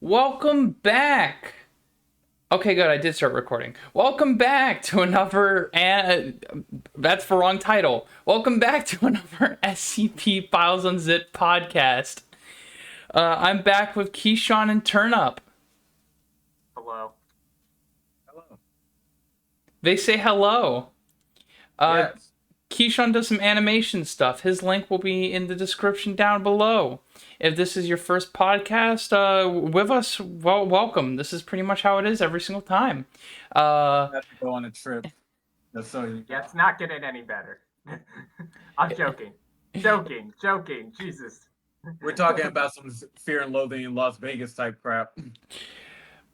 Welcome back. Okay, good. I did start recording. Welcome back to another, and that's the wrong title. Welcome back to another SCP Files Unzipped podcast. I'm back with Keyshawn and Turnup. Hello. Hello. They say hello. Yes. Keyshawn does some animation stuff. His link will be in the description down below. If this is your first podcast with us, well, welcome. This is pretty much how it is every single time. I have to go on a trip. Just so you Yeah, it's not getting any better. I'm joking. Joking. Jesus. We're talking about some Fear and Loathing in Las Vegas type crap.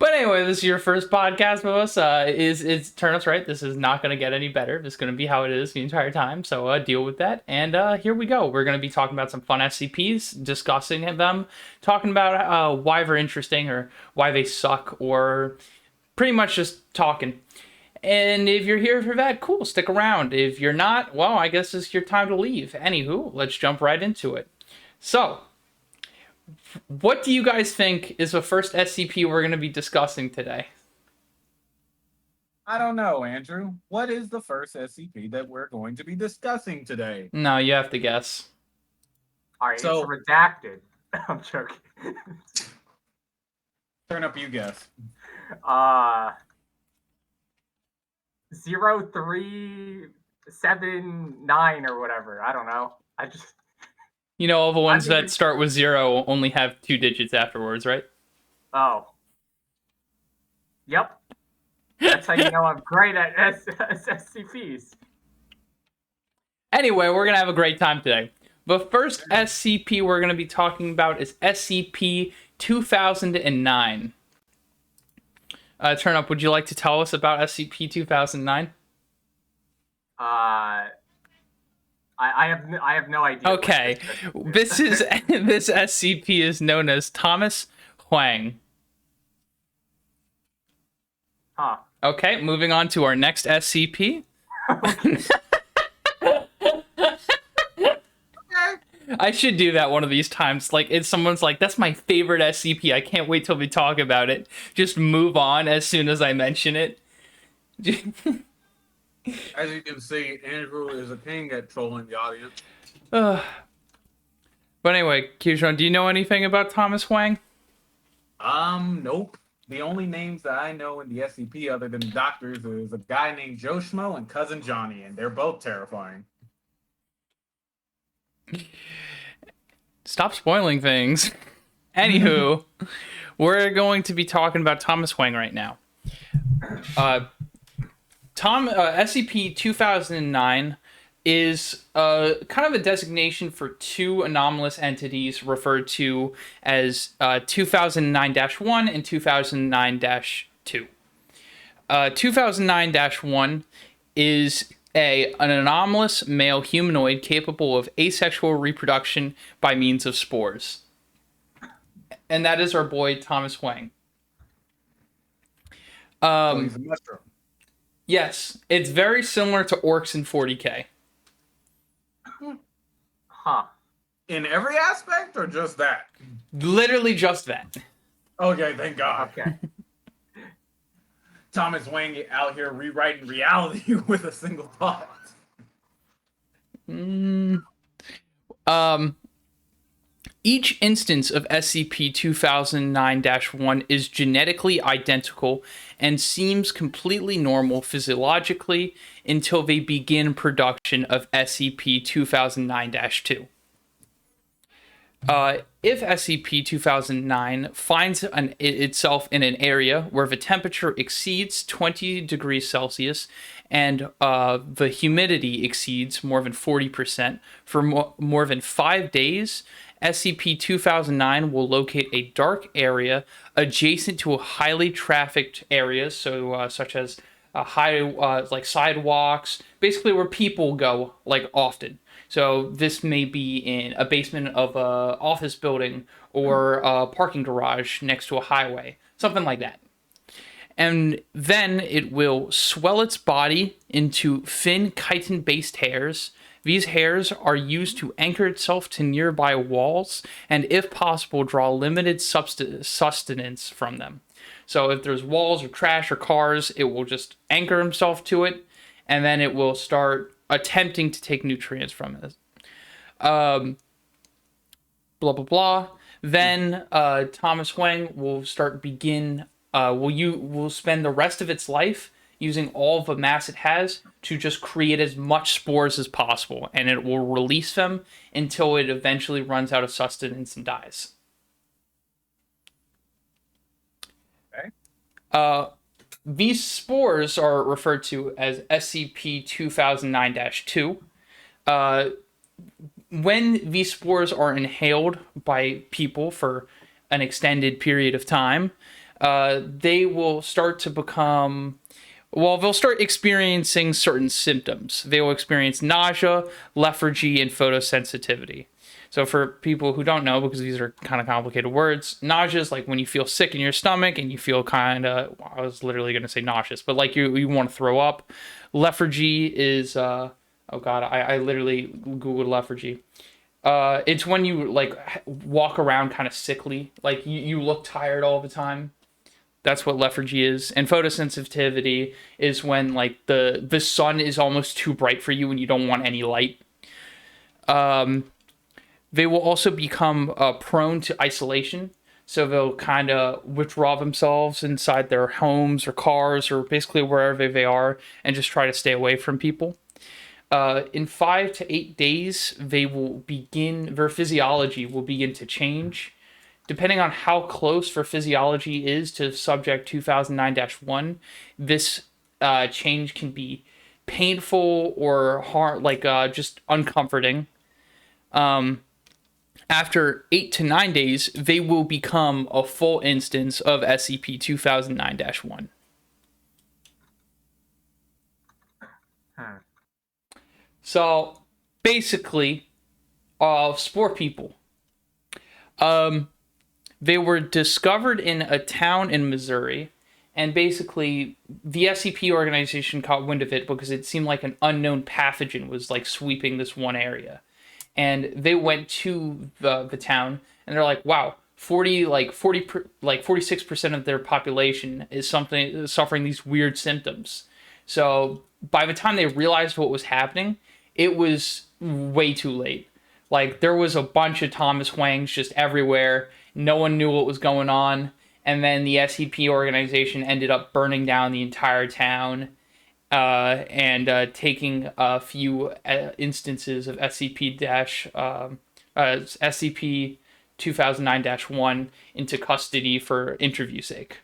But anyway, this is your first podcast with us. It's Turnup's right. This is not going to get any better. This is going to be how it is the entire time. So deal with that. And here we go. We're going to be talking about some fun SCPs, discussing them, talking about why they're interesting or why they suck, or pretty much just talking. And if you're here for that, cool, stick around. If you're not, well, I guess it's your time to leave. Anywho, let's jump right into it. So, what do you guys think is the first SCP we're going to be discussing today? I don't know, Andrew. What is the first SCP that we're going to be discussing today? No, you have to guess. All right, So- it's redacted. I'm joking. Turn up, you guess. 0379 or whatever. I don't know. You know, all the ones I mean- that start with 0 only have 2 digits afterwards, right? Oh. Yep. That's how you know I'm great at SCPs. Anyway, we're going to have a great time today. The first SCP we're going to be talking about is SCP 2009. Turnup, would you like to tell us about SCP 2009? I have no idea. Okay, this SCP is known as Thomas Hoang. Huh. Okay, moving on to our next SCP. I should do that one of these times. Like, if someone's like, that's my favorite SCP, I can't wait till we talk about it. Just move on as soon as I mention it. As you can see, Andrew is a king at trolling the audience. But anyway, Keyshawn, do you know anything about Thomas Hoang? Nope. The only names that I know in the SCP other than doctors is a guy named Joe Schmo and Cousin Johnny, and they're both terrifying. Stop spoiling things. Anywho, we're going to be talking about Thomas Hoang right now. SCP 2009 is kind of a designation for two anomalous entities referred to as 2009-1 and 2009-2. 2009-1 is an anomalous male humanoid capable of asexual reproduction by means of spores. And that is our boy, Thomas Hoang. So he's a mushroom. Yes, it's very similar to orcs in 40K. Huh. In every aspect, or just that? Literally just that. Okay, thank God. Okay. Thomas Wang out here rewriting reality with a single thought. Each instance of SCP-2009-1 is genetically identical and seems completely normal physiologically until they begin production of SCP-2009-2. If SCP-2009 finds itself in an area where the temperature exceeds 20 degrees Celsius and the humidity exceeds more than 40% for more than 5 days, SCP-2009 will locate a dark area adjacent to a highly trafficked areas, so such as like sidewalks, basically where people go like often. So this may be in a basement of a office building or a parking garage next to a highway, something like that. And then it will swell its body into thin chitin-based hairs These hairs are used to anchor itself to nearby walls and, if possible, draw limited sustenance from them. So if there's walls or trash or cars, it will just anchor himself to it, and then it will start attempting to take nutrients from it. Blah, blah, blah. Then Thomas Hoang will will spend the rest of its life using all the mass it has to just create as much spores as possible, and it will release them until it eventually runs out of sustenance and dies. Okay. These spores are referred to as SCP-2009-2. When these spores are inhaled by people for an extended period of time, they will start to become... Well, they'll start experiencing certain symptoms. They will experience nausea, lethargy, and photosensitivity. So for people who don't know, because these are kind of complicated words, nausea is like when you feel sick in your stomach and you feel kind of, I was literally going to say nauseous, but like you want to throw up. Lethargy is, oh God, I literally Googled lethargy. It's when you like walk around kind of sickly, like you look tired all the time. That's what lethargy is. And photosensitivity is when like the sun is almost too bright for you and you don't want any light. They will also become prone to isolation. So they'll kind of withdraw themselves inside their homes or cars or basically wherever they are and just try to stay away from people. In 5 to 8 days, their physiology will begin to change. Depending on how close their physiology is to subject 2009-1, this change can be painful or hard, like just uncomforting. After 8 to 9 days, they will become a full instance of SCP-2009-1. So, basically, spore people. They were discovered in a town in Missouri, and basically, the SCP organization caught wind of it because it seemed like an unknown pathogen was like sweeping this one area. And they went to the town, and they're like, "Wow, 46% of their population is suffering these weird symptoms." So by the time they realized what was happening, it was way too late. Like there was a bunch of Thomas Hoangs just everywhere. No one knew what was going on, and then the SCP organization ended up burning down the entire town. And taking a few instances of SCP 2009-1 into custody for interview sake.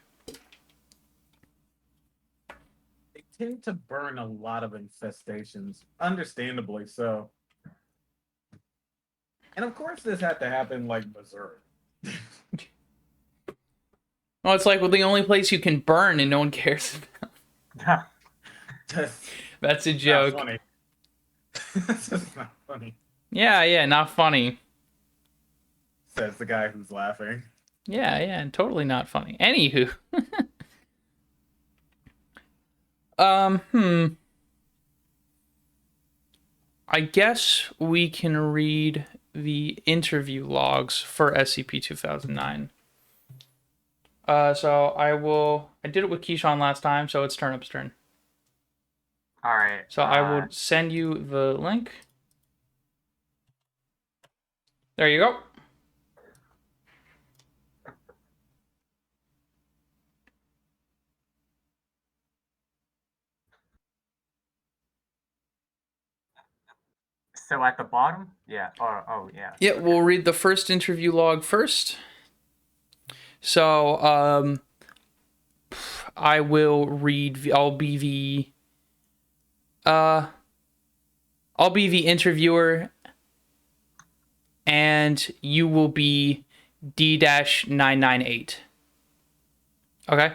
They tend to burn a lot of infestations, understandably so. And of course, this had to happen like Missouri. Well, it's like the only place you can burn and no one cares about. That's a joke. Not funny. That's just not funny. Yeah, not funny. Says the guy who's laughing. Yeah, totally not funny. Anywho. I guess we can read the interview logs for SCP-2009. So I did it with Keyshawn last time, so it's Turnip's turn. All right. So I will send you the link. There you go. So at the bottom? Yeah. Oh, yeah. Yeah, okay. We'll read the first interview log first. So, I will read. I'll be the interviewer, and you will be D-998. Okay?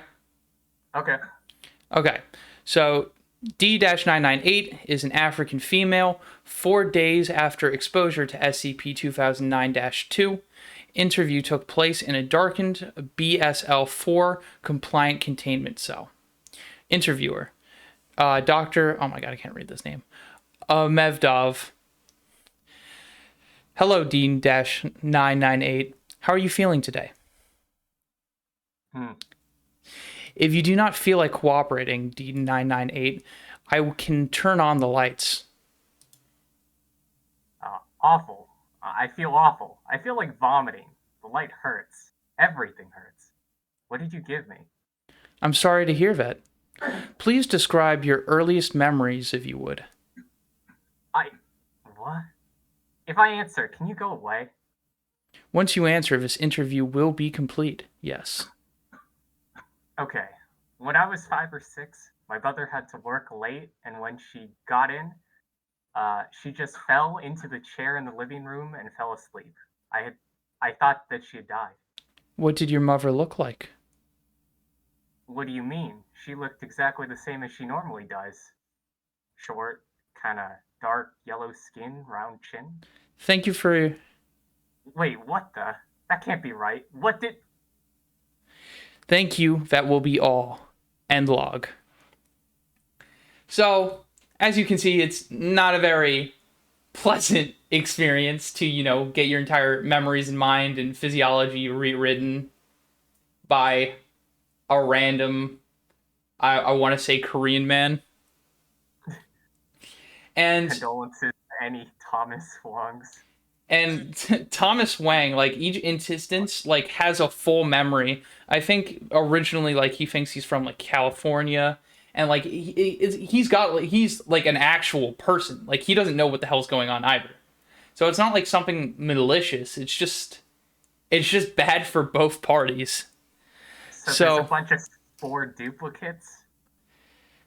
Okay. So, D-998 is an African female. 4 days after exposure to SCP-2009-2, interview took place in a darkened BSL-4 compliant containment cell. Interviewer, Dr. Oh my god, I can't read this name. Mevdov, Hello, Dean-998. How are you feeling today? Hmm. If you do not feel like cooperating, Dean-998, I can turn on the lights. Awful. I feel awful. I feel like vomiting. The light hurts. Everything hurts. What did you give me? I'm sorry to hear that. Please describe your earliest memories, if you would. What? If I answer, can you go away? Once you answer, this interview will be complete. Yes. Okay. When I was 5 or 6, my brother had to work late, and when she got in, she just fell into the chair in the living room and fell asleep. I thought that she had died. What did your mother look like? What do you mean? She looked exactly the same as she normally does. Short, kind of dark yellow skin, round chin. Thank you for... Wait, what the? That can't be right. What did? Thank you. That will be all. End log. So, as you can see, it's not a very pleasant experience to, get your entire memories and mind and physiology rewritten by a random, I want to say Korean man. And Condolences to any Thomas Huangs. Thomas Wang, like each instance, like has a full memory. I think originally, like he thinks he's from like California, and like he's like an actual person. Like he doesn't know what the hell's going on either. So it's not like something malicious. It's just bad for both parties. So there's a So bunch of 4 duplicates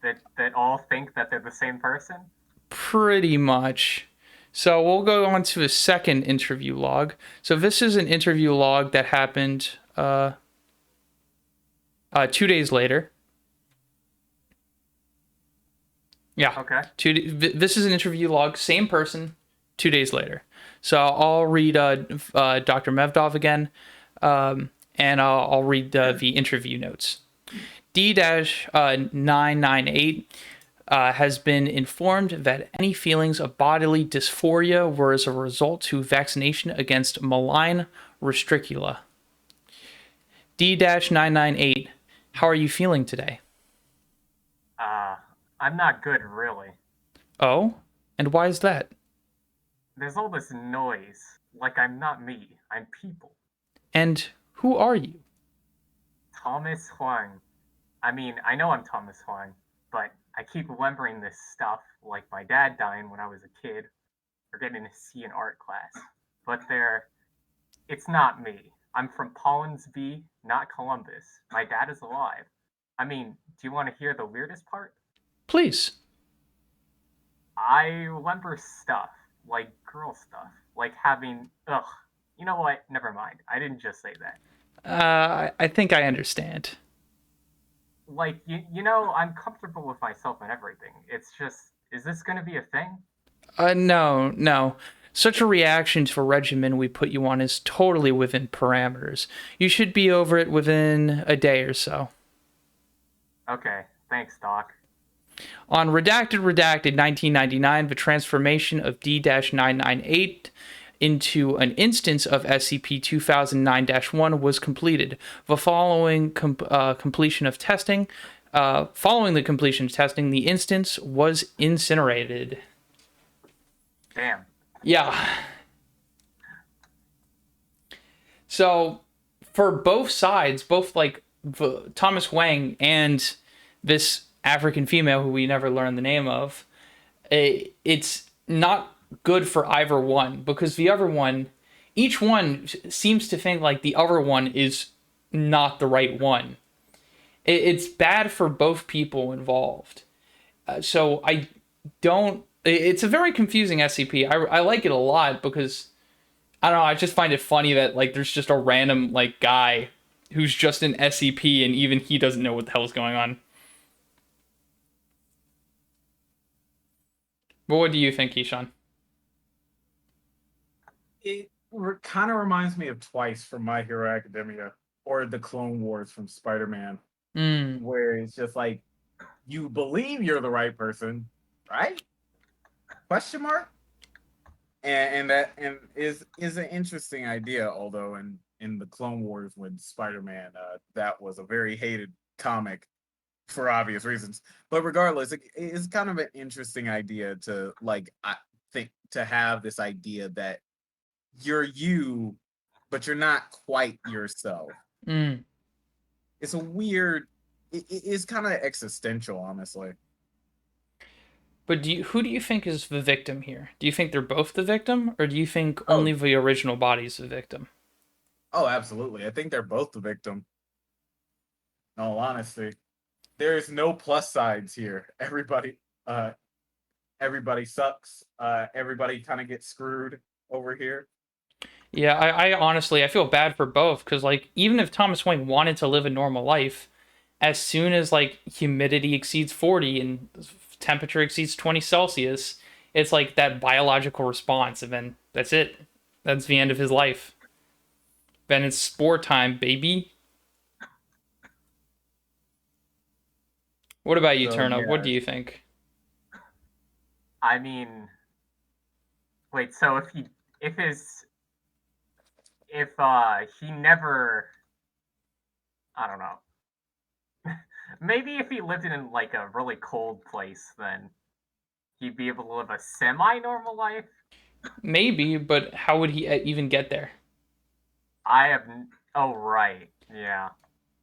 that all think that they're the same person. pretty much. So we'll go on to a second interview log. So this is an interview log that happened 2 days later. Yeah. Okay. This is an interview log, same person, 2 days later. So I'll read Dr. Mevdov again, and I'll read the interview notes. D-998 has been informed that any feelings of bodily dysphoria were as a result to vaccination against malign restricula. D-998, how are you feeling today? I'm not good, really. Oh? And why is that? There's all this noise. Like I'm not me. I'm people. And who are you? Thomas Huang. I mean, I know I'm Thomas Huang, but I keep remembering this stuff, like my dad dying when I was a kid, or getting a C in art class. But it's not me. I'm from Pollinsby, not Columbus. My dad is alive. I mean, do you want to hear the weirdest part? Please. I remember stuff, like girl stuff, like having, ugh. You know what? Never mind. I didn't just say that. I think I understand. Like, I'm comfortable with myself and everything. It's just, is this going to be a thing? No. Such a reaction to a regimen we put you on is totally within parameters. You should be over it within a day or so. Okay, thanks, Doc. On Redacted 1999, the transformation of D-998 into an instance of SCP-2009-1 was completed. The following completion of testing, following the completion of testing, the instance was incinerated. Damn. Yeah. So, for both sides, both like Thomas Wang and this African female who we never learned the name of, it's not good for either one because the other one, each one seems to think like the other one is not the right one. It's bad for both people involved. So I don't. It's a very confusing SCP. I like it a lot because I don't know. I just find it funny that like there's just a random like guy who's just an SCP and even he doesn't know what the hell's going on. But what do you think, Ishan? It kind of reminds me of Twice from My Hero Academia or the Clone Wars from Spider-Man, where it's just like you believe you're the right person, right? Question mark? And is an interesting idea. Although in the Clone Wars, when Spider-Man, that was a very hated comic for obvious reasons. But regardless, it is kind of an interesting idea to like I think to have this idea that you're you, but you're not quite yourself. Mm. It's a weird. It is kind of existential, honestly. But who do you think is the victim here? Do you think they're both the victim, or do you think only Oh, the original body is the victim? oh, absolutely. I think they're both the victim. In all honesty, there is no plus sides here. Uh, everybody sucks. Everybody kind of gets screwed over here. Yeah, I honestly I feel bad for both because like even if Thomas Wayne wanted to live a normal life, as soon as like humidity exceeds 40 and temperature exceeds 20 Celsius, it's like that biological response, and then that's it. That's the end of his life. Then it's spore time, baby. What about you, So Turnup? What yeah, do you think? I mean, wait. So if he never, I don't know. Maybe if he lived in like a really cold place, then he'd be able to live a semi-normal life. Maybe, but how would he even get there? I have. Oh right, yeah.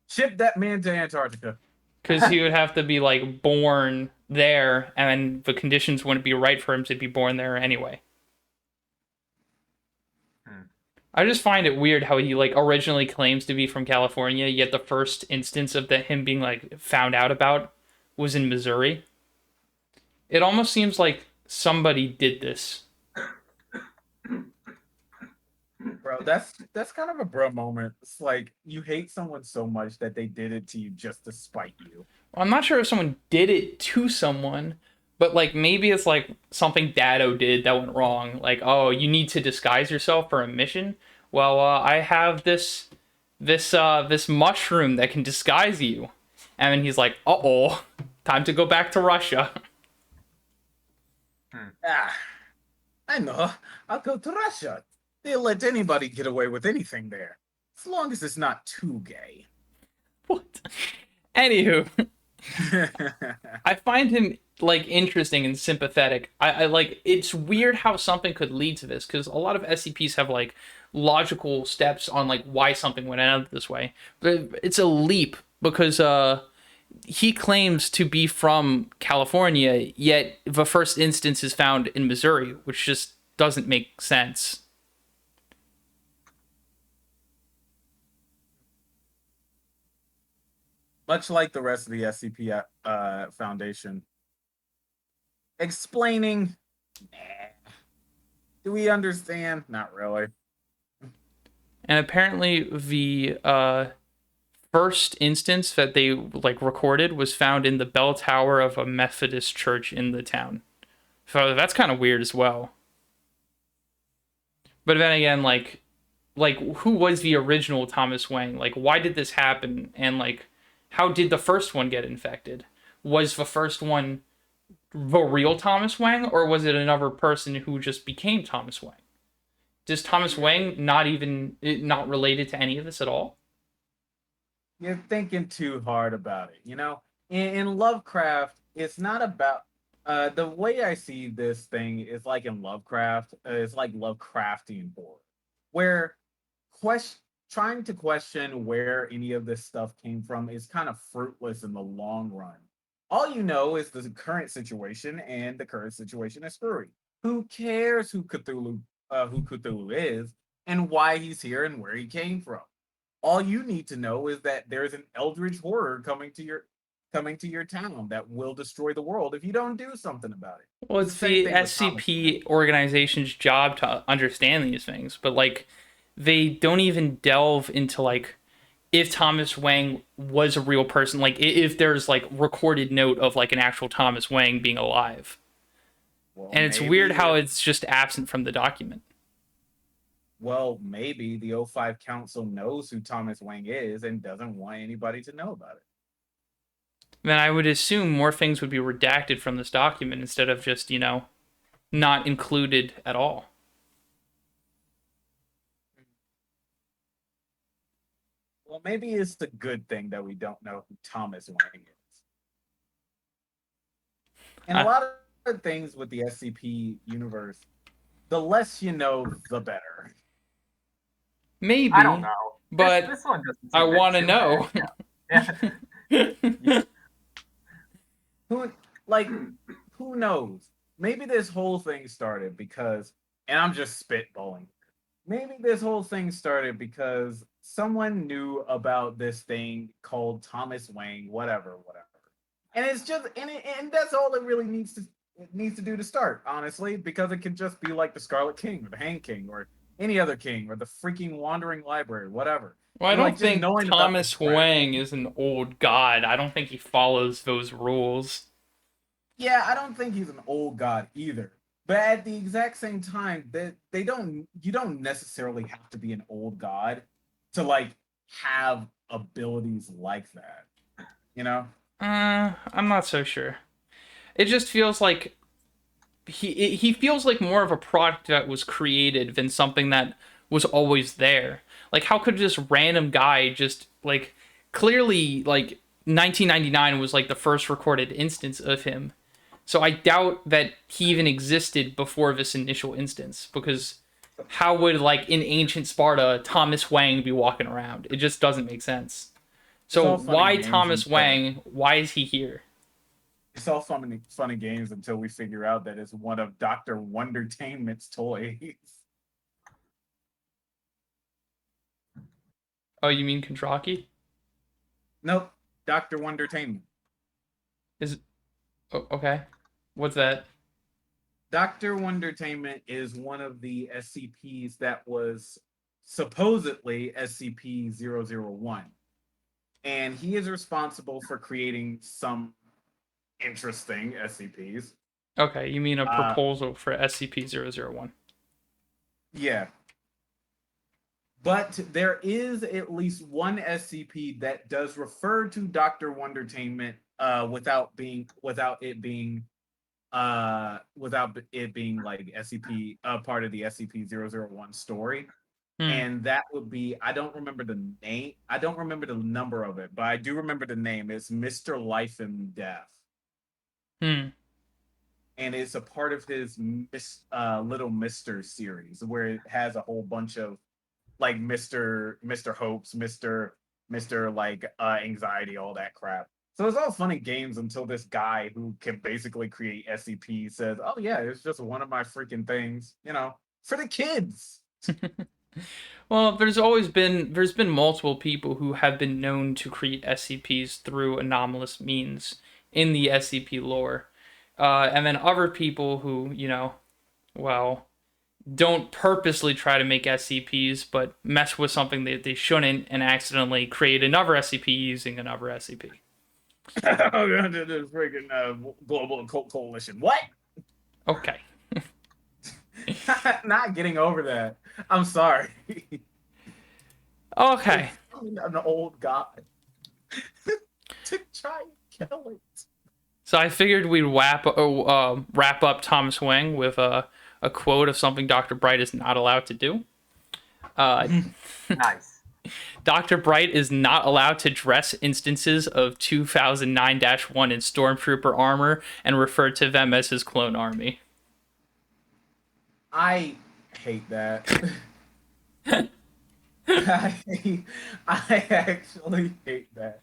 ship that man to Antarctica. Because he would have to be like born there, and the conditions wouldn't be right for him to be born there anyway. Hmm. I just find it weird how he like originally claims to be from California, yet the first instance of him being like found out about was in Missouri. It almost seems like somebody did this. Bro, that's kind of a bro moment. It's like you hate someone so much that they did it to you just to spite you. I'm not sure if someone did it to someone, but like maybe it's like something Dado did that went wrong. Like, oh, you need to disguise yourself for a mission. Well, I have this mushroom that can disguise you, and then he's like, uh oh, time to go back to Russia. Hmm. Ah, I know. I'll go to Russia. They'll let anybody get away with anything there, as long as it's not too gay. What? Anywho, I find him like interesting and sympathetic. I like it's weird how something could lead to this because a lot of SCPs have like logical steps on like why something went out this way, but it's a leap because he claims to be from California, yet the first instance is found in Missouri, which just doesn't make sense. Much like the rest of the SCP Foundation, explaining. Nah. Do we understand? Not really. And apparently, the first instance that they like recorded was found in the bell tower of a Methodist church in the town. So that's kind of weird as well. But then again, like who was the original Thomas Wang? Like why did this happen? And like how did the first one get infected? Was the first one the real Thomas Wang, or was it another person who just became Thomas Wang? Does Thomas Wang not related to any of this at all? You're thinking too hard about it. In Lovecraft, it's not about the way I see this thing is like in Lovecraft, it's like Lovecraftian horror, where question trying to question where any of this stuff came from is kind of fruitless in the long run. All you know is the current situation, and the current situation is screwy. Who cares who Cthulhu is, and why he's here and where he came from? All you need to know is that there's an eldritch horror coming to your town that will destroy the world if you don't do something about it. Well, It's it's the same the thing with Thomas Wayne. SCP organization's job to understand these things, but like they don't even delve into like if Thomas Wang was a real person, like if there's like recorded note of like an actual Thomas Wang being alive. Well, And it's weird maybe how if it's just absent from the document. maybe the O5 Council knows who Thomas Wang is and doesn't want anybody to know about it. Then I would assume more things would be redacted from this document instead of just, not included at all. Well, maybe it's the good thing that we don't know who Thomas Wang is. And a I, lot of things with the SCP universe, the less you know, the better. I don't maybe, know. but This one doesn't I seem want to too bad. know. Yeah. Yeah. Who like who knows? Maybe this whole thing started because, and I'm just spitballing. Maybe this whole thing started because someone knew about this thing called Thomas Wang, whatever. And it's just and that's all it really needs to do to start, honestly, because it can just be like the Scarlet King or the Hang King or any other king or the freaking Wandering Library, whatever. Well, I And like don't just think knowing about this Thomas crap. Hoang is an old god. I don't think he follows those rules. Yeah, I don't think he's an old god either. But at the exact same time, that they don't you don't necessarily have to be an old god to like have abilities like that. You know? I'm not so sure. It just feels like he feels like more of a product that was created than something that was always there. Like how could this random guy just like clearly like 1999 was like the first recorded instance of him. So I doubt that he even existed before this initial instance because how would like in ancient Sparta Thomas Wang be walking around? It just doesn't make sense. It's So all funny why games Thomas until Wang? Why is he here? it's all funny games until we figure out that it's one of Dr. Wondertainment's toys. Oh, you mean Kentucky? Nope, Dr. Wondertainment. Is okay. What's that? Dr. Wondertainment is one of the SCPs that was supposedly SCP-001. And he is responsible for creating some interesting SCPs. Okay, you mean a Uh, proposal for SCP-001. yeah, but there is at least one SCP that does refer to Dr. Wondertainment without it being like SCP part of the SCP-001 story. Hmm. And that would be, I don't remember the name, I don't remember the number of it, but I do remember the name. It's Mr. Life and Death. Hmm. And it's a part of his Little Mister series where it has a whole bunch of like Mr. Hopes, Mr. like anxiety, all that crap. So it's all fun and games until this guy who can basically create SCP says, "Oh yeah, it's just one of my freaking things, for the kids." Well, there's been multiple people who have been known to create SCPs through anomalous means in the SCP lore, and then other people who well, don't purposely try to make SCPs, but mess with something that they shouldn't and accidentally create another SCP using another SCP. Oh, this freaking global occult coalition. What? Okay. Not getting over that. I'm sorry. Okay. An old guy to try and kill it. So I figured we'd wrap up Thomas Wang with a quote of something Dr. Bright is not allowed to do. Nice. Dr. Bright is not allowed to dress instances of 2009-1 in Stormtrooper armor and refer to them as his clone army. I hate that. I actually hate that.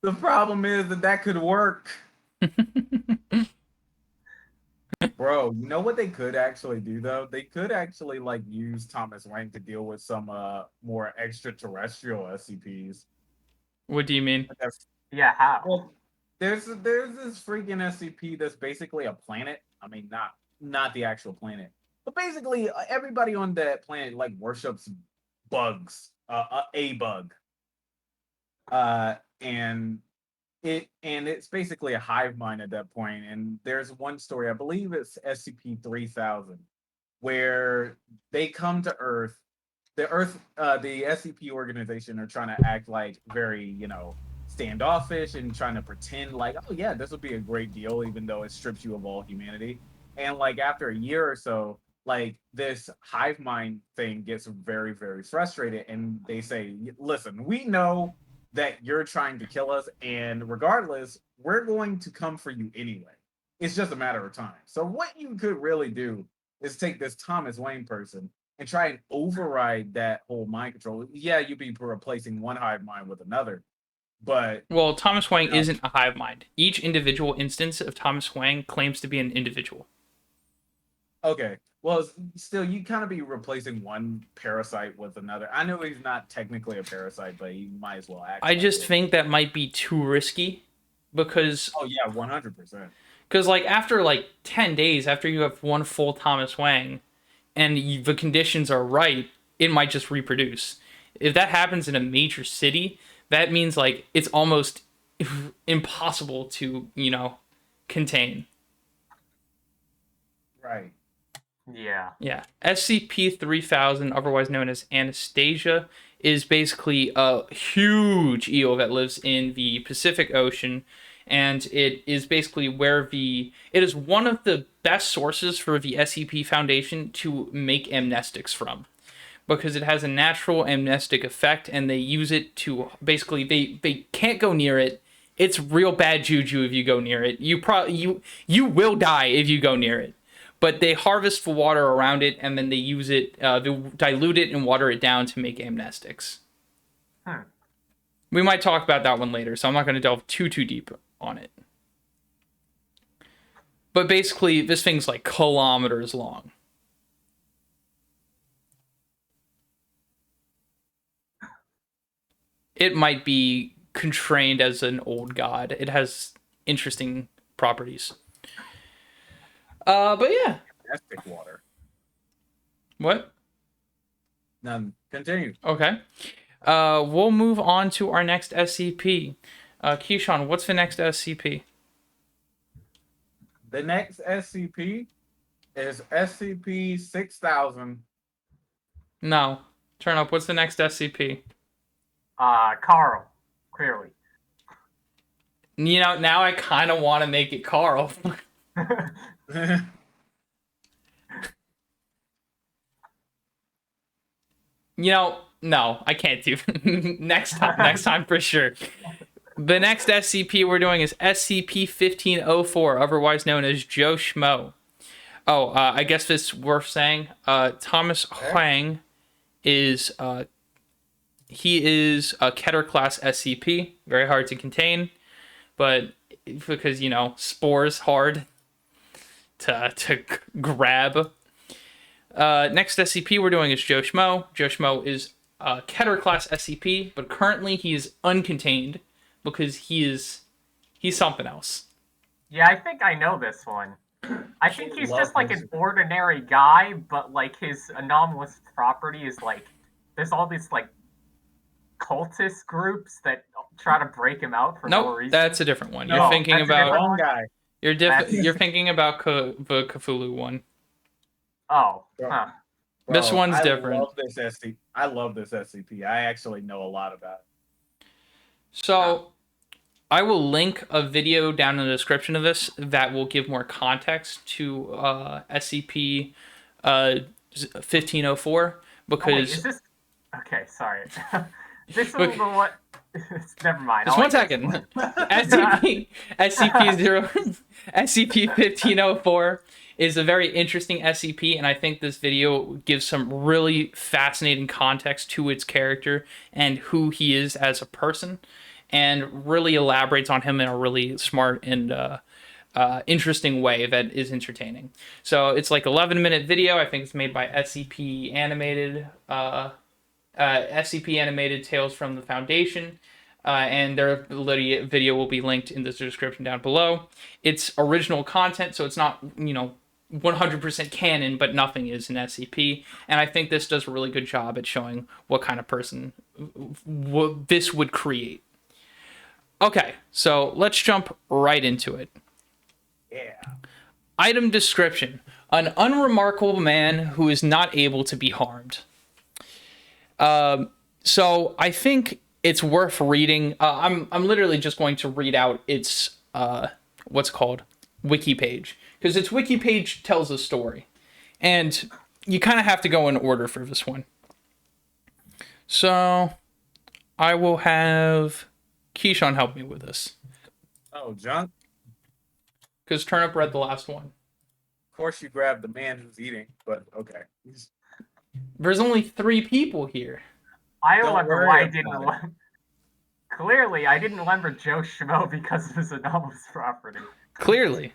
The problem is that could work. Bro, you know what they could actually do though? They could actually like use Thomas Wayne to deal with some more extraterrestrial SCPs. What do you mean? Yeah, how? Well, there's this freaking SCP that's basically a planet. I mean, not the actual planet, but basically everybody on that planet like worships bugs. A bug. And it's basically a hive mind at that point. And there's one story, I believe it's SCP-3000, where they come to Earth. The SCP organization are trying to act like very, standoffish and trying to pretend like, oh yeah, this would be a great deal, even though it strips you of all humanity. And like after a year or so, like this hive mind thing gets very, very frustrated, and they say, "Listen, we know that you're trying to kill us, and regardless, we're going to come for you anyway. It's just a matter of time." So what you could really do is take this Thomas Wayne person and try and override that whole mind control. Yeah, you'd be replacing one hive mind with another, but Well, Thomas Hoang you know, isn't a hive mind. Each individual instance of Thomas Hoang claims to be an individual. okay. Well, still, you kind of be replacing one parasite with another. I know he's not technically a parasite, but he might as well act I like just it. think that might be too risky because Oh yeah, 100%. like after like 10 days after you have one full Thomas Hoang and the conditions are right, it might just reproduce. If that happens in a major city, that means like it's almost impossible to, contain. Right. Yeah. Yeah. SCP-3000, otherwise known as Anastasia, is basically a huge eel that lives in the Pacific Ocean, and it is basically it is one of the best sources for the SCP Foundation to make amnestics from, because it has a natural amnestic effect, and they use it to basically they can't go near it. It's real bad juju if you go near it. You will die if you go near it. But they harvest the water around it, and then they use it, they dilute it and water it down to make amnestics. Hmm. We might talk about that one later, so I'm not going to delve too deep on it. But basically, this thing's like kilometers long. It might be constrained as an old god. It has interesting properties. But yeah. Amnestic water. What? None. Continue. Okay. We'll move on to our next SCP. Keyshawn, what's the next SCP? The next SCP is SCP-6000. No. Turn up. What's the next SCP? Carl, clearly. Now I kind of want to make it Carl. No, I can't do. Next time for sure. The next SCP we're doing is SCP-1504, otherwise known as Joe Schmo. Oh, I guess it's worth saying. Thomas Hoang is he is a Keter class SCP, very hard to contain, but because spores hard to grab. Next SCP we're doing is Joe Schmo. Joe Schmo is a Keter class SCP, but currently he is uncontained because he's something else. Yeah, I think I know this one. I think he's Love just like this. an ordinary guy, but like his anomalous property is like there's all these like cultist groups that try to break him out for no Nope, reason. that's a different one. No, You're thinking that's a about different Wrong one? guy. you're thinking about the Cthulhu one. Oh, Bro. huh. This one's different. I love this SCP. I actually know a lot about it. So, I will link a video down in the description of this that will give more context to SCP 1504 because Oh, wait, is this okay? Sorry, this is the what? Never mind. just I'll one second. SCP 1504 is a very interesting SCP, and I think this video gives some really fascinating context to its character and who he is as a person, and really elaborates on him in a really smart and interesting way that is entertaining. So it's like 11-minute video. I think it's made by SCP Animated, SCP Animated Tales from the Foundation. And their video will be linked in the description down below. It's original content, so it's not 100% canon, but nothing is in SCP. And I think this does a really good job at showing what kind of person this would create. Okay, so let's jump right into it. Yeah. Item description: an unremarkable man who is not able to be harmed. So I think it's worth reading. I'm literally just going to read out its what's called wiki page, because its wiki page tells a story. And you kind of have to go in order for this one. So I will have Keyshawn help me with this. Oh, junk. Because Turnip read the last one. Of course, you grabbed the man who's eating, but okay. There's only 3 people here. I Don't remember worry why I about didn't. Clearly, I didn't remember Joe Schmo because of his anomalous property. Clearly.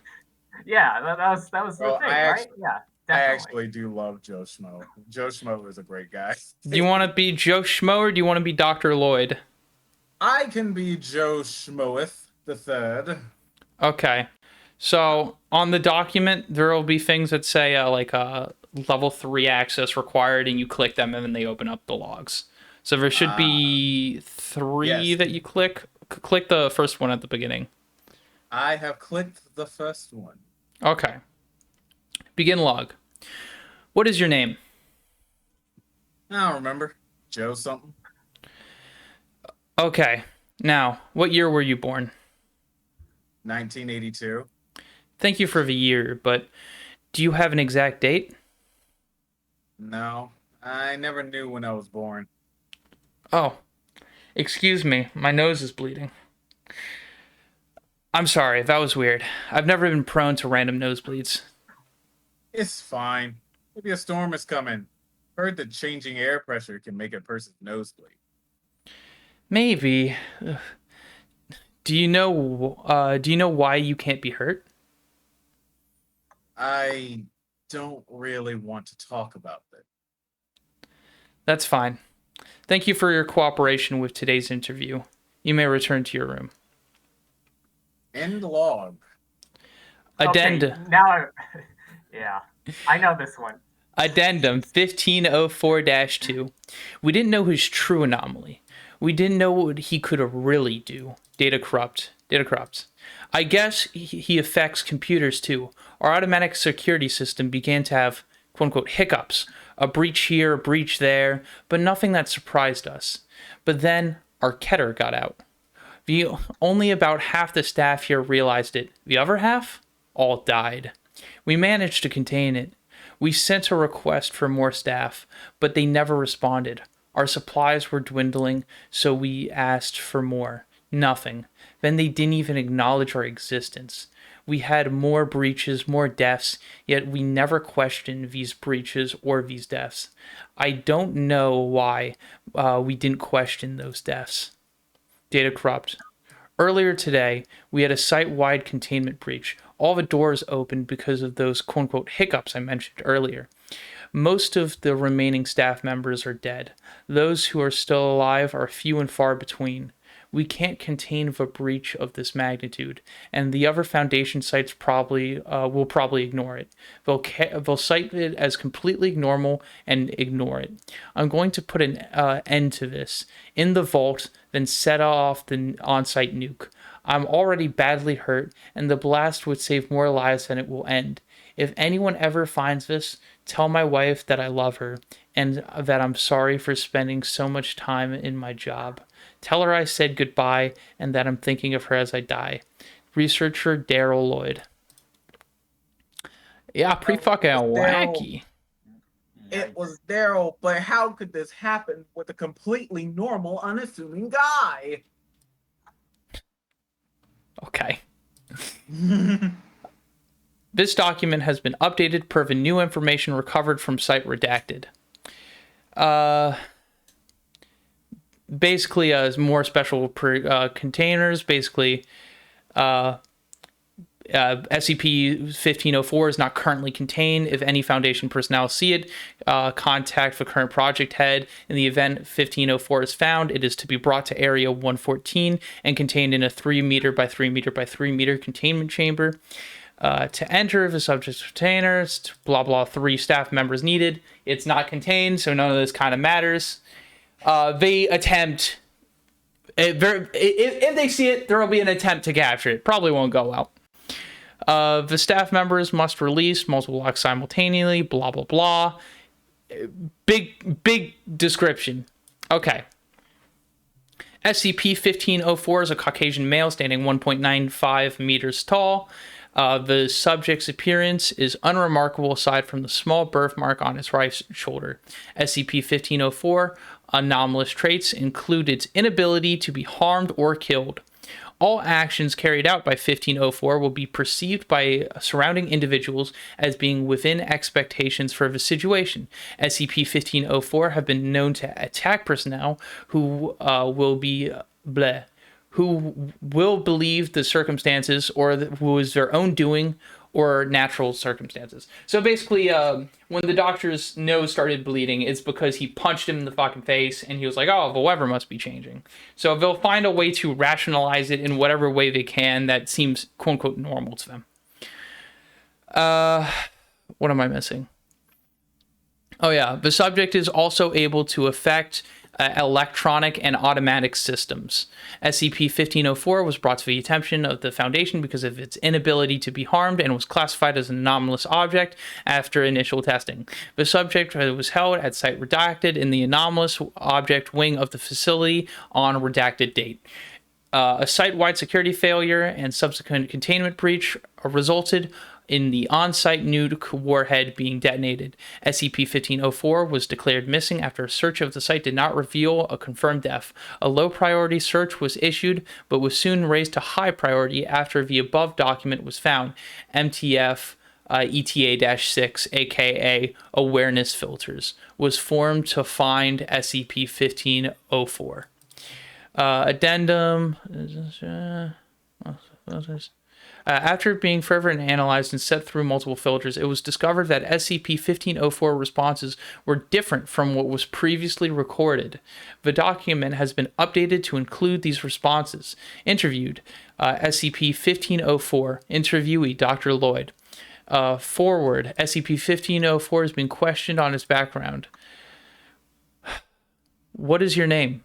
Yeah, that was the Well, thing, right? Yeah, I definitely. actually do love Joe Schmo. Joe Schmo is a great guy. Do you want to be Joe Schmo or do you want to be Dr. Lloyd? I can be Joe Schmoeth the third. Okay. So on the document, there will be things that say level 3 access required, and you click them and then they open up the logs. So there should be 3 yes. that you click. Click the first one at the beginning. I have clicked the first one. Okay. Begin log. What is your name? I don't remember. Joe something. Okay. Now, what year were you born? 1982. Thank you for the year, but do you have an exact date? No, I never knew when I was born. Oh, excuse me. My nose is bleeding. I'm sorry. That was weird. I've never been prone to random nosebleeds. It's fine. Maybe a storm is coming. Heard that changing air pressure can make a person's nose bleed. Maybe. Ugh. Do you know why you can't be hurt? I don't really want to talk about that. That's fine. Thank you for your cooperation with today's interview. You may return to your room. End log. Addendum. Okay, now, yeah, I know this one. Addendum 1504-2. We didn't know his true anomaly. We didn't know what he could really do. Data corrupt. I guess he affects computers too. Our automatic security system began to have, quote unquote, hiccups. A breach here, a breach there, but nothing that surprised us. But then our Keter got out. Only about half the staff here realized it. The other half all died. We managed to contain it. We sent a request for more staff, but they never responded. Our supplies were dwindling, so we asked for more. Nothing. Then they didn't even acknowledge our existence. We had more breaches, more deaths, yet we never questioned these breaches or these deaths. I don't know why we didn't question those deaths. Data corrupt. Earlier today, we had a site-wide containment breach. All the doors opened because of those quote-unquote hiccups I mentioned earlier. Most of the remaining staff members are dead. Those who are still alive are few and far between. We can't contain the breach of this magnitude, and the other Foundation sites will probably ignore it. They'll cite it as completely normal and ignore it. I'm going to put an end to this in the vault, then set off the on-site nuke. I'm already badly hurt, and the blast would save more lives than it will end. If anyone ever finds this, tell my wife that I love her, and that I'm sorry for spending so much time in my job. Tell her I said goodbye, and that I'm thinking of her as I die. Researcher Daryl Lloyd. Yeah, pretty fucking wacky. It was Daryl, but how could this happen with a completely normal, unassuming guy? Okay. This document has been updated per the new information recovered from Site Redacted. Basically, more special containers. Basically, SCP-1504 is not currently contained. If any Foundation personnel see it, contact the current project head. In the event 1504 is found, it is to be brought to Area 114 and contained in a 3 meter by 3 meter by 3 meter containment chamber. To enter the subject containers, blah blah, 3 staff members needed. It's not contained, so none of this kind of matters. They attempt. If they see it, there will be an attempt to capture it. Probably won't go well. The staff members must release multiple locks simultaneously. Blah blah blah. Big description. Okay. SCP-1504 is a Caucasian male standing 1.95 meters tall. The subject's appearance is unremarkable aside from the small birthmark on his right shoulder. SCP-1504 anomalous traits include its inability to be harmed or killed. All actions carried out by 1504 will be perceived by surrounding individuals as being within expectations for the situation. SCP-1504 have been known to attack personnel who who will believe the circumstances or who is their own doing or natural circumstances. So basically, when the doctor's nose started bleeding, it's because he punched him in the fucking face, and he was like, oh, the weather must be changing. So they'll find a way to rationalize it in whatever way they can that seems quote-unquote normal to them. What am I missing? Oh yeah, the subject is also able to affect electronic and automatic systems. SCP-1504 was brought to the attention of the Foundation because of its inability to be harmed and was classified as an anomalous object after initial testing. The subject was held at Site Redacted in the anomalous object wing of the facility on a redacted date. A site-wide security failure and subsequent containment breach resulted in the on-site nuke warhead being detonated. SCP-1504 was declared missing after a search of the site did not reveal a confirmed death. A low-priority search was issued, but was soon raised to high priority after the above document was found. MTF ETA-6, aka Awareness Filters, was formed to find SCP-1504. Addendum. After being further analyzed and set through multiple filters, it was discovered that SCP-1504 responses were different from what was previously recorded. The document has been updated to include these responses. Interviewed. SCP-1504. Interviewee, Dr. Lloyd. Forward. SCP-1504 has been questioned on his background. What is your name?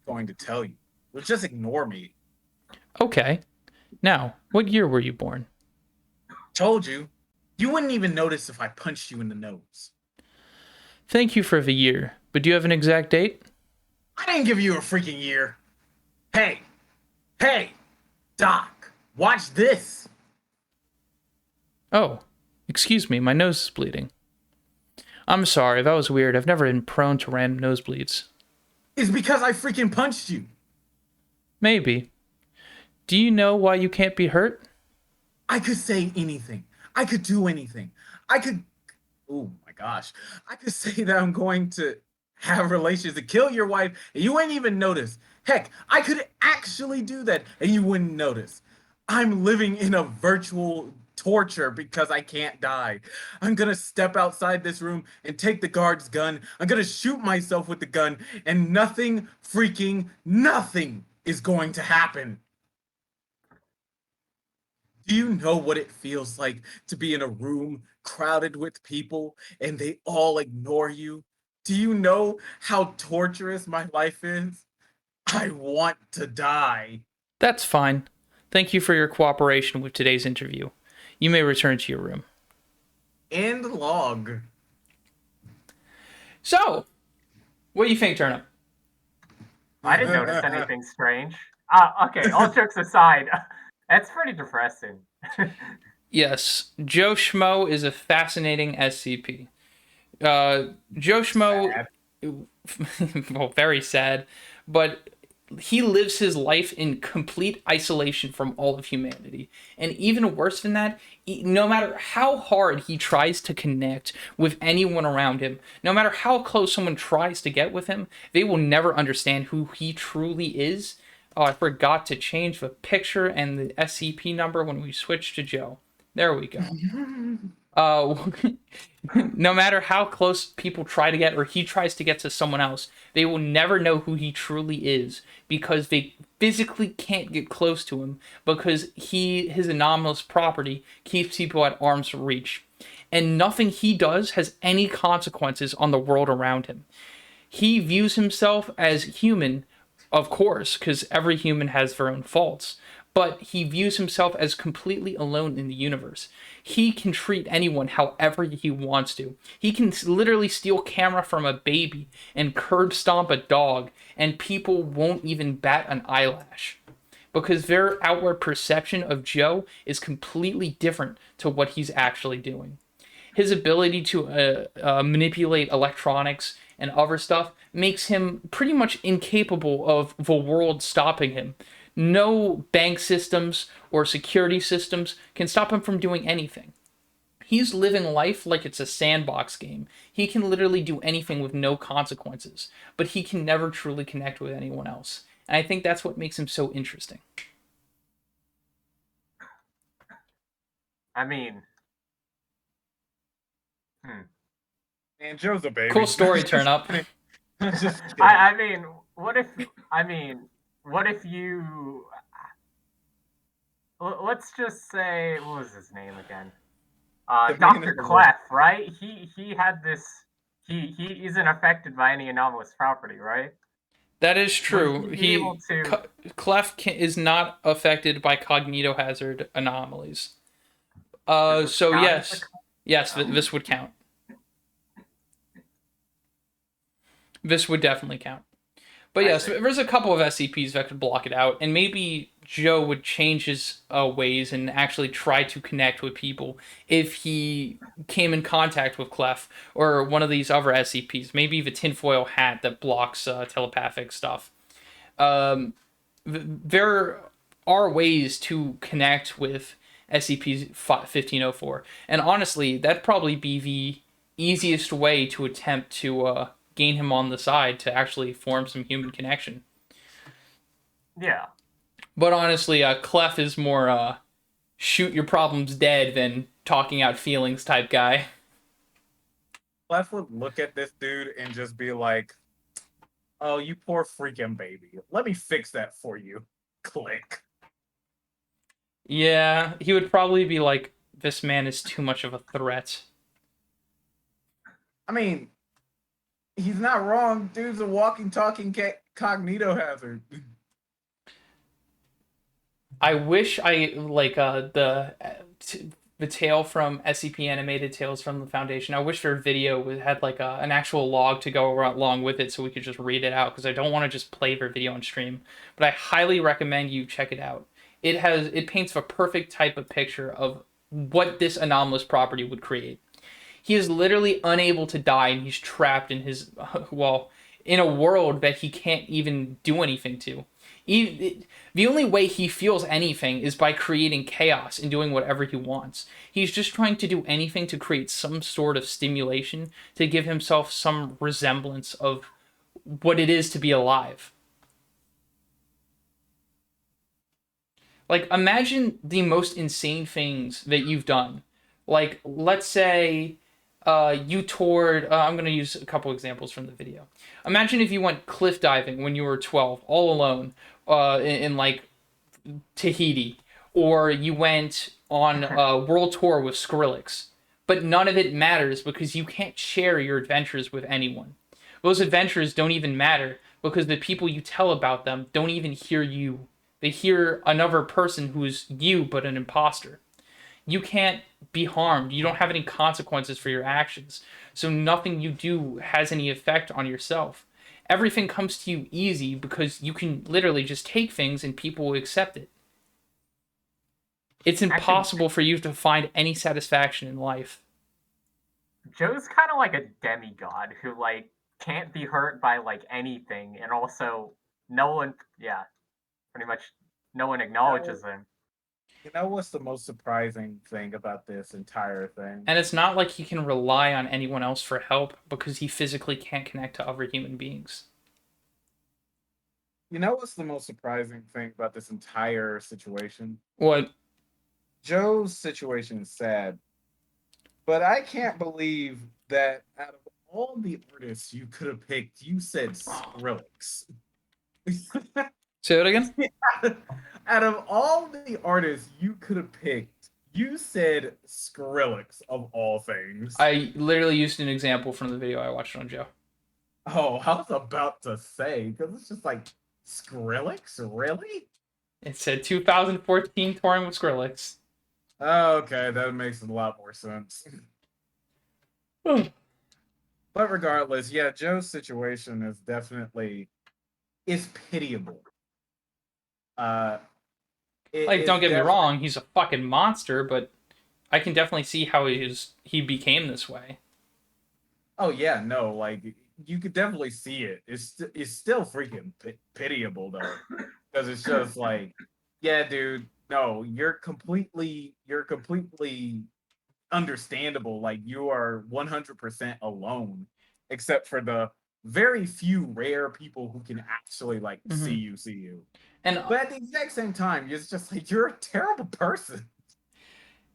Going to tell you. Well, just ignore me. Okay. Now, what year were you born? Told you. You wouldn't even notice if I punched you in the nose. Thank you for the year, but do you have an exact date? I didn't give you a freaking year. Hey, Doc, watch this. Oh, excuse me, my nose is bleeding. I'm sorry, that was weird. I've never been prone to random nosebleeds. It's because I freaking punched you. Maybe. Do you know why you can't be hurt? I could say anything. I could do anything. Oh my gosh. I could say that I'm going to have relations to kill your wife and you wouldn't even notice. Heck, I could actually do that and you wouldn't notice. I'm living in a virtual torture because I can't die. I'm gonna step outside this room and take the guard's gun. I'm gonna shoot myself with the gun and nothing is going to happen. Do you know what it feels like to be in a room crowded with people and they all ignore you? Do you know how torturous my life is? I want to die. That's fine. Thank you for your cooperation with today's interview. You may return to your room. End log. So, what do you think, Turnip? I didn't notice anything strange. Okay, all jokes aside, that's pretty depressing. Yes, Joe Schmo is a fascinating SCP. Joe Schmo, well, very sad, but he lives his life in complete isolation from all of humanity. And even worse than that, no matter how hard he tries to connect with anyone around him, no matter how close someone tries to get with him, they will never understand who he truly is. Oh, I forgot to change the picture and the SCP number when we switched to Joe. There we go. No matter how close people try to get, or he tries to get to someone else, they will never know who he truly is because they physically can't get close to him because his anomalous property keeps people at arm's reach. And nothing he does has any consequences on the world around him. He views himself as human, of course, because every human has their own faults, but he views himself as completely alone in the universe. He can treat anyone however he wants to. He can literally steal camera from a baby and curb stomp a dog, and people won't even bat an eyelash. because their outward perception of Joe is completely different to what he's actually doing. His ability to manipulate electronics and other stuff makes him pretty much incapable of the world stopping him. No bank systems or security systems can stop him from doing anything. He's living life like it's a sandbox game. He can literally do anything with no consequences, but he can never truly connect with anyone else. And I think that's what makes him so interesting. I mean, And Joe's a baby. Cool story turn up. Just kidding. I mean, what if you let's just say, what was his name again? Dr. Clef, right? He had this. He isn't affected by any anomalous property, right? That is true. Would he be able to? Clef is not affected by cognitohazard anomalies. Does this So count as yes, yes, this would count. This would definitely count. But yes, there's a couple of SCPs that could block it out, and maybe Joe would change his ways and actually try to connect with people if he came in contact with Clef or one of these other SCPs. Maybe the tinfoil hat that blocks telepathic stuff. There are ways to connect with SCP-1504, and honestly, that'd probably be the easiest way to attempt to gain him on the side to actually form some human connection. Yeah. But honestly, Clef is more shoot your problems dead than talking out feelings type guy. Clef would look at this dude and just be like, "Oh, you poor freaking baby. Let me fix that for you." Click. Yeah, he would probably be like, this man is too much of a threat. I mean, he's not wrong. Dude's a walking, talking cognito-hazard. I wish I like the tale from SCP Animated Tales from the Foundation. I wish their video had like an actual log to go along with it, so we could just read it out. Because I don't want to just play their video on stream. But I highly recommend you check it out. It paints a perfect type of picture of what this anomalous property would create. He is literally unable to die, and he's trapped in his in a world that he can't even do anything to. The only way he feels anything is by creating chaos and doing whatever he wants. He's just trying to do anything to create some sort of stimulation to give himself some resemblance of what it is to be alive. Like, imagine the most insane things that you've done. Like, let's say you toured. I'm going to use a couple examples from the video. Imagine if you went cliff diving when you were 12, all alone, in like Tahiti, or you went on a world tour with Skrillex. But none of it matters because you can't share your adventures with anyone. Those adventures don't even matter because the people you tell about them don't even hear you. They hear another person who's you but an imposter. You can't be harmed. You don't have any consequences for your actions. So nothing you do has any effect on yourself. Everything comes to you easy because you can literally just take things and people will accept it. It's impossible for you to find any satisfaction in life. Joe's kind of like a demigod who like can't be hurt by like anything, and also no one, pretty much no one acknowledges him. You know what's the most surprising thing about this entire thing? And it's not like he can rely on anyone else for help because he physically can't connect to other human beings. You know what's the most surprising thing about this entire situation? What? Joe's situation is sad, but I can't believe that out of all the artists you could have picked, you said Skrillex. Say that again? Out of all the artists you could have picked, you said Skrillex of all things. I literally used an example from the video I watched on Joe. Oh, I was about to say, because it's just like, Skrillex? Really? It said 2014 touring with Skrillex. Okay, that makes a lot more sense. But regardless, yeah, Joe's situation is definitely is pitiable. Like, It's don't get me definitely. wrong, he's a fucking monster, but I can definitely see how he became this way. Oh yeah, no, like you could definitely see it. It's still freaking pitiable though, because it's just like, yeah, dude, no, you're completely understandable. Like you are 100% alone, except for the very few rare people who can actually like Hmm. see you. And But at the exact same time, it's just like you're a terrible person.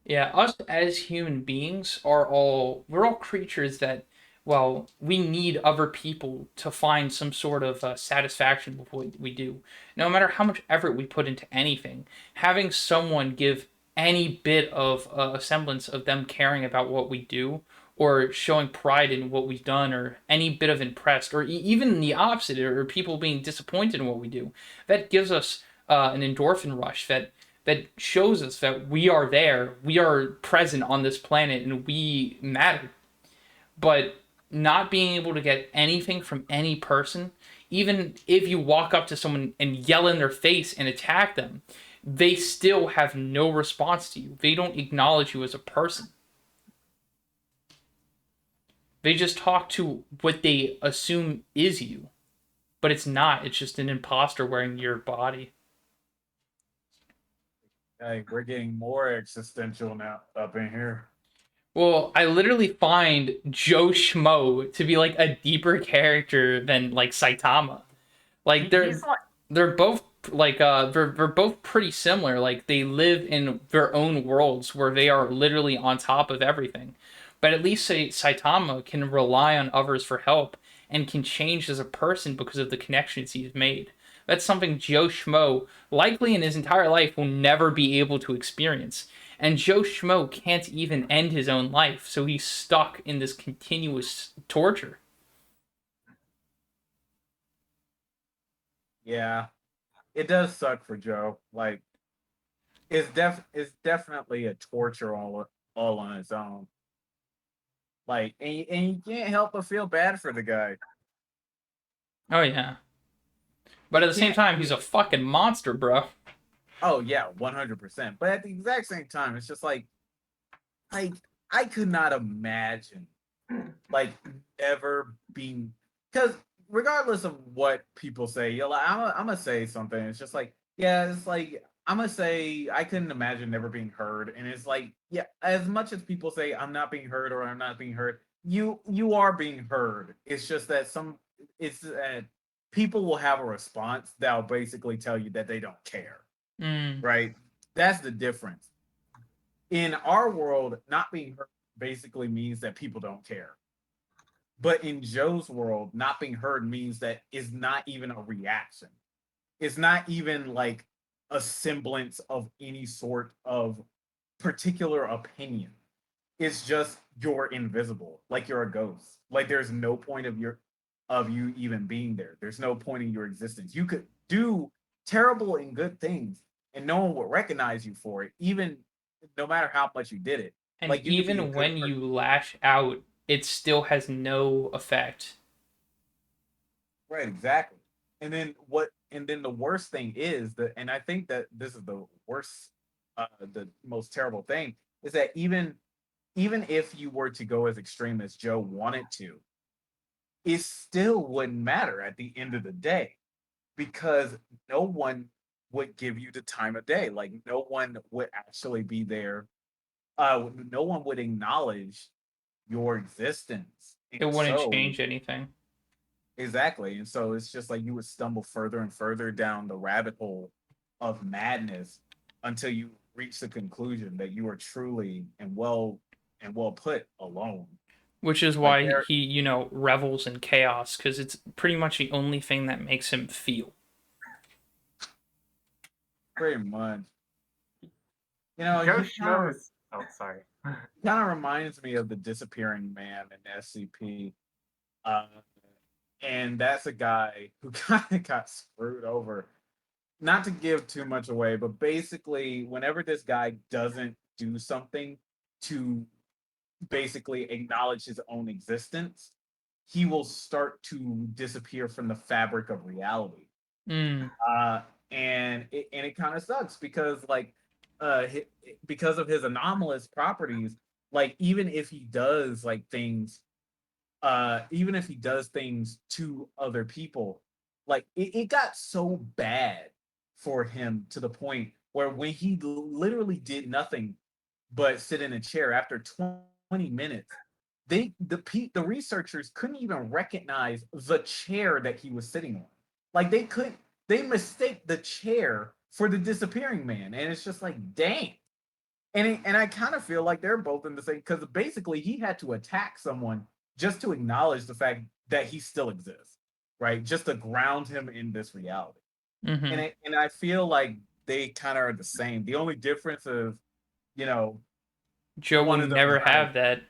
yeah, us as human beings we're all creatures that, well, we need other people to find some sort of satisfaction with what we do. No matter how much effort we put into anything, having someone give any bit of a semblance of them caring about what we do or showing pride in what we've done or any bit of impressed or even the opposite or people being disappointed in what we do, that gives us an endorphin rush that shows us that we are there, we are present on this planet, and we matter. But not being able to get anything from any person, even if you walk up to someone and yell in their face and attack them, they still have no response to you. They don't acknowledge you as a person. They just talk to what they assume is you, but it's not. It's just an imposter wearing your body. Hey, we're getting more existential now up in here. Well, I literally find Joe Schmo to be like a deeper character than like Saitama. Like He's like, they're both they're both pretty similar. Like they live in their own worlds where they are literally on top of everything. But at least Saitama can rely on others for help and can change as a person because of the connections he's made. That's something Joe Schmo, likely in his entire life, will never be able to experience. And Joe Schmo can't even end his own life, so he's stuck in this continuous torture. Yeah, it does suck for Joe. Like it's definitely a torture all on its own. Like and you can't help but feel bad for the guy. Oh yeah. But You at the same can't. time, he's a fucking monster, bro. Oh yeah, 100%. But at the exact same time, it's just like I could not imagine like ever being because regardless of what people say, I'm gonna say something. It's just like yeah, it's like I'm gonna say I couldn't imagine never being heard, and it's like yeah, as much as people say I'm not being heard or I'm not being heard, you are being heard. It's just that it's that people will have a response that'll basically tell you that they don't care, Mm. right? That's the difference. In our world, not being heard basically means that people don't care. But in Joe's world, not being heard means that it's not even a reaction. It's not even like a semblance of any sort of particular opinion. It's just you're invisible, like you're a ghost. Like there's no point of you even being there. There's no point in your existence. You could do terrible and good things, and no one would recognize you for it, even no matter how much you did it. And Like you could be a even good when person. you lash out, it still has no effect. Right, exactly. And then the worst thing is that and I think that this is the worst the most terrible thing is that even if you were to go as extreme as Joe wanted to, it still wouldn't matter at the end of the day because no one would give you the time of day. Like no one would actually be there. No one would acknowledge your existence. And It wouldn't so change anything. exactly. And so it's just like you would stumble further and further down the rabbit hole of madness until you reach the conclusion that you are truly and well put alone. Which is Like why there he, revels in chaos, because it's pretty much the only thing that makes him feel. pretty much. You know, Joe Schmo's. Oh, sorry. he kind of reminds me of the disappearing man in SCP. Uh, and that's a guy who kind of got screwed over. Not to give too much away, but basically, whenever this guy doesn't do something to basically acknowledge his own existence, he will start to disappear from the fabric of reality. Mm. Uh, and it kind of sucks because because of his anomalous properties, like even if he does things to other people, like it got so bad for him to the point where when he literally did nothing but sit in a chair after 20 minutes, the researchers couldn't even recognize the chair that he was sitting on. Like they mistake the chair for the disappearing man, and it's just like, dang. And I kind of feel like they're both in the same, because basically he had to attack someone just to acknowledge the fact that he still exists, right? Just to ground him in this reality. Mm-hmm. And I feel like they kind of are the same. The only difference is, you know, Joe will one of them is never not a, have that. yeah,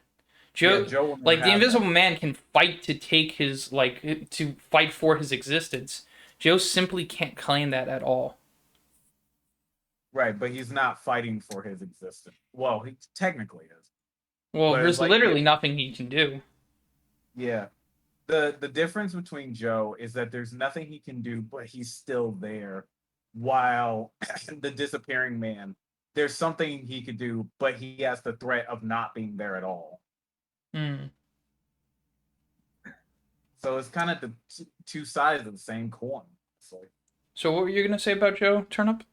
Joe, Joe will never like the have that. Invisible Man, can fight to take his to fight for his existence. Joe simply can't claim that at all. Right, but he's not fighting for his existence. Well, he technically is. Well, But it's there's like, literally nothing he can do. yeah. The difference between Joe is that there's nothing he can do, but he's still there. While the disappearing man, there's something he could do, but he has the threat of not being there at all. Hmm. So it's kind of the two sides of the same coin. So what were you gonna say about Joe Turnip?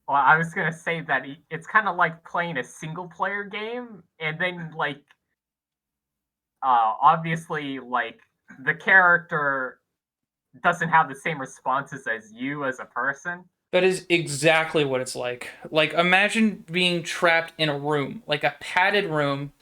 Well, I was gonna say that it's kind of like playing a single player game, and then like, obviously, like the character doesn't have the same responses as you as a person. That is exactly what it's like. Like, imagine being trapped in a room, like a padded room.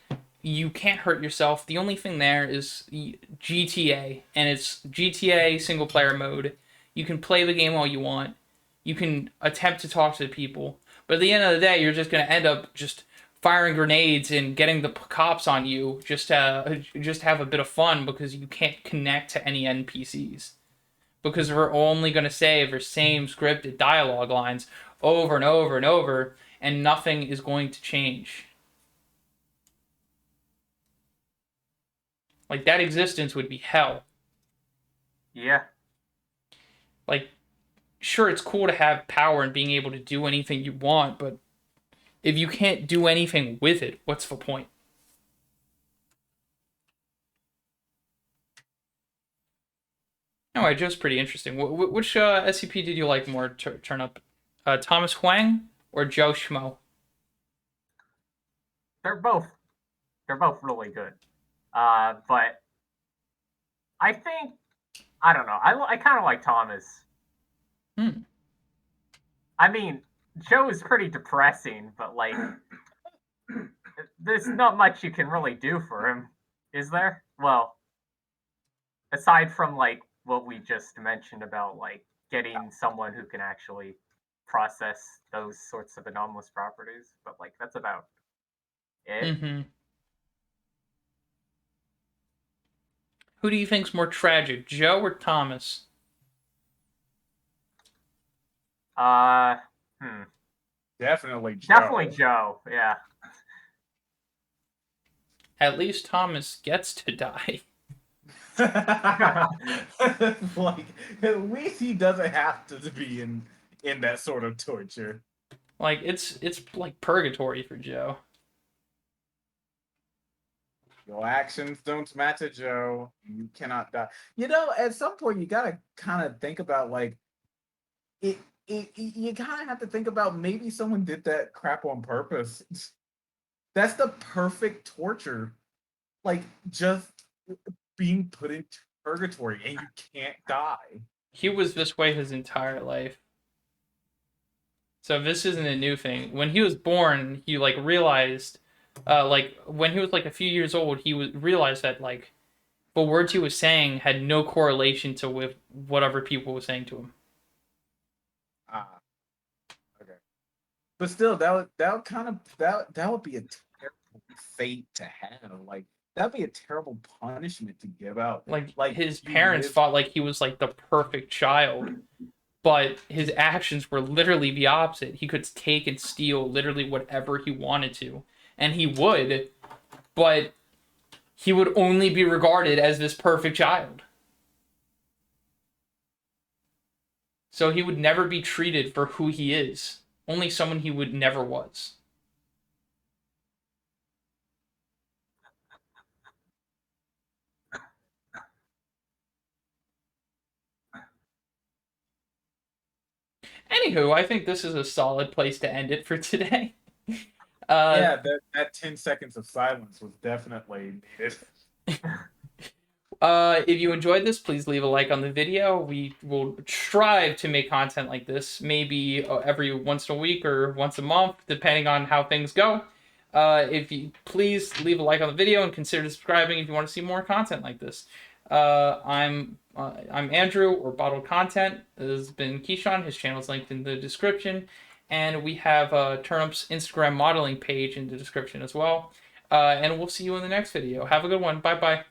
You can't hurt yourself. The only thing there is GTA, and it's GTA single player mode. You can play the game all you want. You can attempt to talk to the people, but at the end of the day, you're just gonna end up just firing grenades and getting the cops on you just have a bit of fun because you can't connect to any NPCs because we're only going to say the same scripted dialogue lines over and over and over, and nothing is going to change. Like, that existence would be hell. Yeah. Like, sure, it's cool to have power and being able to do anything you want, but if you can't do anything with it, what's the point? Anyway, just pretty interesting. Which SCP did you like more, turn up? Thomas Hoang or Joe Schmo? They're both they're both really good. But I think, I don't know. I kind of like Thomas. Hmm. I mean, Joe is pretty depressing, but like, there's not much you can really do for him, is there? Well, aside from like what we just mentioned about like getting someone who can actually process those sorts of anomalous properties, but like that's about it. Mm-hmm. Who do you think's more tragic, Joe or Thomas? Uh, hmm. Definitely Joe. Definitely Joe. Yeah. At least Thomas gets to die. Like, at least he doesn't have to be in that sort of torture. Like, it's like purgatory for Joe. Your actions don't matter, Joe. You cannot die. You know, at some point you gotta kind of think about like it, you kind of have to think about maybe someone did that crap on purpose. That's the perfect torture. Like, just being put into purgatory and you can't die. He was this way his entire life. So this isn't a new thing. When he was born, he like realized, like when he was like a few years old, realized that like the words he was saying had no correlation to with whatever people were saying to him. Ah, okay. But still, that would kind of that would be a terrible fate to have. Like, that'd be a terrible punishment to give out. Like Like, his you parents live. thought like he was like the perfect child, but his actions were literally the opposite. He could take and steal literally whatever he wanted to, and he would, but he would only be regarded as this perfect child. So he would never be treated for who he is. Only someone he would never was. Anywho, I think this is a solid place to end it for today. Yeah, that 10 seconds of silence was definitely needed. If you enjoyed this, please leave a like on the video. We will strive to make content like this, maybe every once in a week or once a month, depending on how things go. If you please leave a like on the video and consider subscribing if you want to see more content like this. I'm Andrew, or Bottled Content. This has been Keyshawn. His channel is linked in the description, and we have Turnip's Instagram modeling page in the description as well. And we'll see you in the next video. Have a good one. Bye bye.